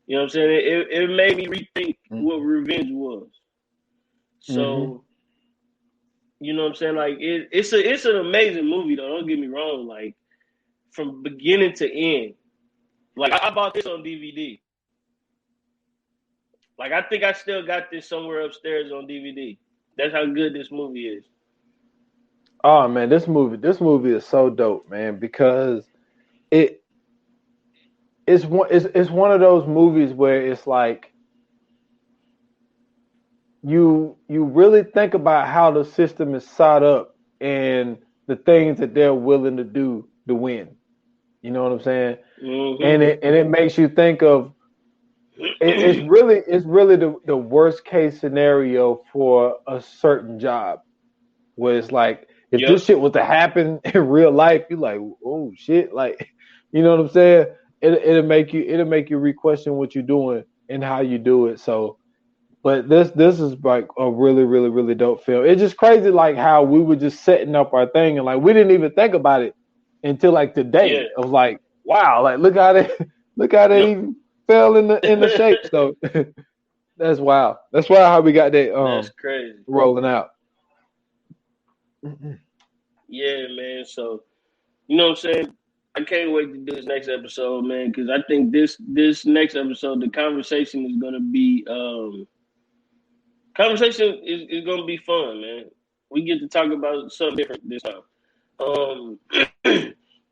You know what I'm saying? It made me rethink what revenge was. Mm-hmm. So you know what I'm saying? Like it's an amazing movie though. Don't get me wrong. Like from beginning to end. Like I bought this on DVD. Like I think I still got this somewhere upstairs on DVD. That's how good this movie is. Oh man, this movie is so dope, man, because it it's one of those movies where it's like you really think about how the system is set up and the things that they're willing to do to win. You know what I'm saying? And Mm-hmm. it makes you think of it's really the worst case scenario for a certain job where it's like if Yep. this shit was to happen in real life, you're like, oh shit, like you know what I'm saying? It'll make you re-question what you're doing and how you do it. So, but this is like a really really really dope film. It's just crazy like how we were just setting up our thing and like we didn't even think about it until like Yeah. today. Of like, wow, like look how they look how they Yep. even fell in the shape. So that's wild. That's wild how we got that That's crazy. rolling out. Yeah, man. So you know what I'm saying? I can't wait to do this next episode, man, because I think this next episode, the conversation is gonna be conversation is gonna be fun, man. We get to talk about something different this time. Um,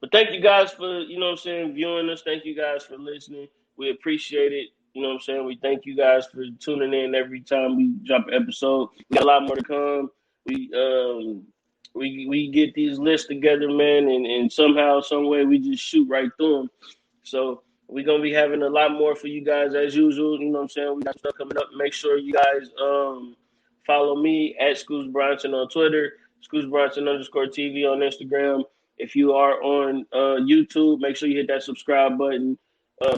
but thank you guys for, you know what I'm saying, viewing us. Thank you guys for listening. We appreciate it. You know what I'm saying? We thank you guys for tuning in every time we drop an episode. We got a lot more to come. We we get these lists together, man, and somehow, some way we just shoot right through them. So we're gonna be having a lot more for you guys as usual. You know what I'm saying? We got stuff coming up. Make sure you guys follow me at Scoots Bronson on Twitter, Scoots Bronson _TV on Instagram. If you are on YouTube, make sure you hit that subscribe button.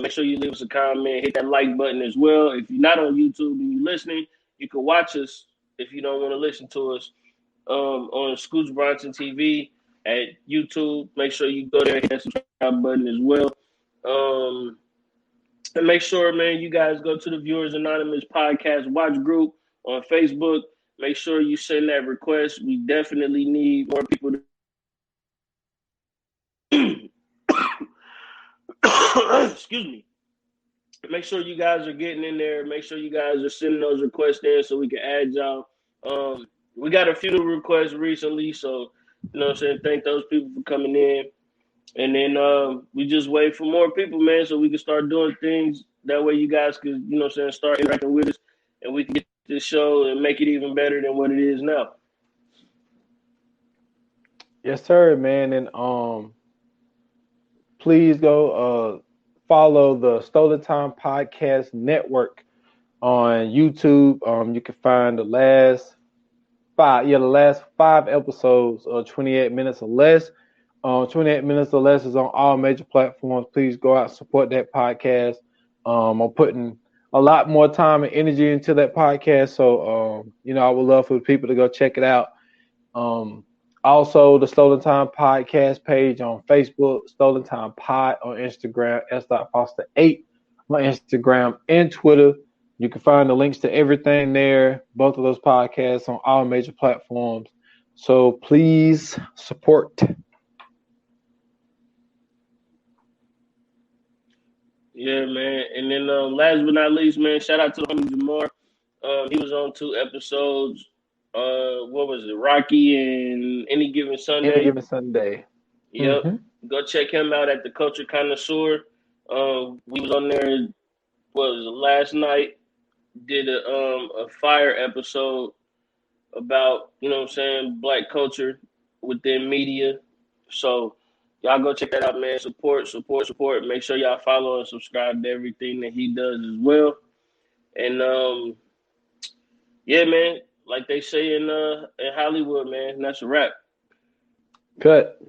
Make sure you leave us a comment, hit that like button as well. If you're not on YouTube and you're listening, you can watch us if you don't want to listen to us on Scoots Bronson TV at YouTube. Make sure you go there and hit that subscribe button as well. And make sure, man, you guys go to the Viewers Anonymous podcast watch group. on Facebook. Make sure you send that request. We definitely need more people to excuse me. Make sure you guys are getting in there. Make sure you guys are sending those requests in so we can add y'all. We got a few new requests recently, so you know what I'm saying. Thank those people for coming in, and then we just wait for more people, man, so we can start doing things. That way, you guys could, you know what I'm saying, start interacting with us, and we can get this show and make it even better than what it is now. Yes, sir, man. And please go follow the Stolen Time Podcast Network on YouTube. You can find the last five episodes of 28 minutes or less. 28 minutes or less is on all major platforms. Please go out and support that podcast. I'm putting a lot more time and energy into that podcast, so I would love for people to go check it out. Also, the Stolen Time Podcast page on Facebook, Stolen Time Pod on Instagram, S.Foster8 on Instagram and Twitter. You can find the links to everything there, both of those podcasts on all major platforms. So please support. Yeah, man. And then last but not least, man, shout out to the homie Jamar. He was on 2 episodes. What was it? Rocky and Any Given Sunday. Any Given Sunday. Yep. Mm-hmm. Go check him out at the Culture Connoisseur. We was on there. What was it, last night? Did a fire episode about, you know what I'm saying, Black culture within media. So y'all go check that out, man. Support. Make sure y'all follow and subscribe to everything that he does as well. And yeah, man, like they say in Hollywood, man, that's a wrap. Cut.